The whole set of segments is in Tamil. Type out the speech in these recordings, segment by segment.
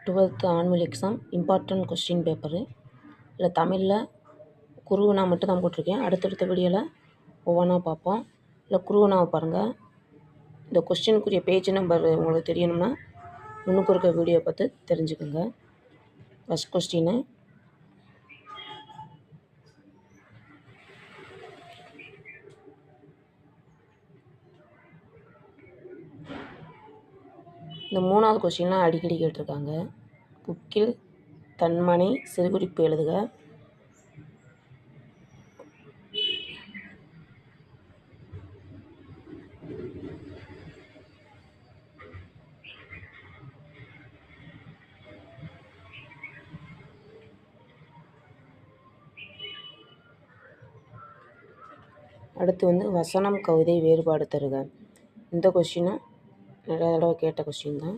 12th annual exam important question paper. இல்லை தமிழில் குருவினா மட்டும் தான் போட்டிருக்கேன். அடுத்தடுத்த வீடியோவில் ஒவ்வொன்றா பார்ப்போம். இல்லை குருவினாவை பாருங்கள். இந்த கொஸ்டினுக்குரிய பேஜ் நம்பர் உங்களுக்கு தெரியணும்னா முன்னுக்கு இருக்க வீடியோ பார்த்து தெரிஞ்சுக்கோங்க. ஃபஸ்ட் கொஸ்டின், இந்த 3வது கொஸ்டின்லாம் அடிக்கடி கேட்டிருக்காங்க. புக்கில் தன்மனை சிறுகுறிப்பு எழுதுக. அடுத்து வசனம் கவிதை வேறுபாடு தருக. இந்த கொஸ்டினும் நிறைய தடவை கேட்ட கொஸ்டின் தான்.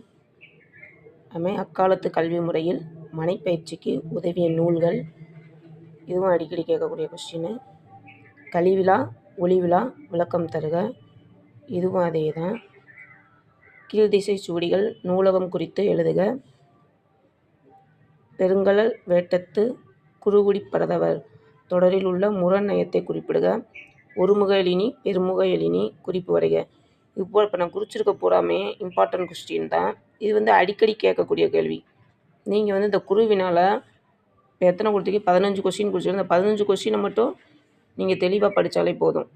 அதுமாதிரி அக்காலத்து கல்வி முறையில் மனைப்பயிற்சிக்கு உதவிய நூல்கள், இதுவும் அடிக்கடி கேட்கக்கூடிய கொஸ்டின். கழிவிழா ஒளிவிழா விளக்கம் தருக, இதுவும் அதே தான். கீழ்திசை சுவடிகள் நூலகம் குறித்து எழுதுக. பெருங்கழல் வேட்டத்து குறுகுடிப்பரதவர் தொடரில் உள்ள முரண் நயத்தை குறிப்பிடுக. ஒருமுக எழினி பெருமுக எழினி குறிப்பு வரைக. இப்போ இப்போ நான் குறிச்சிருக்க பூராமே இம்பார்ட்டன்ட் கொஸ்டின் தான். இது அடிக்கடி கேட்கக்கூடிய கேள்வி. நீங்கள் இந்த குருவினால் இப்போ எத்தனை கொடுத்தீங்க, 15 கொஸ்டின் கொடுத்துருங்க. இந்த 15 கொஸ்டினை மட்டும் நீங்கள் தெளிவாக படித்தாலே போதும்.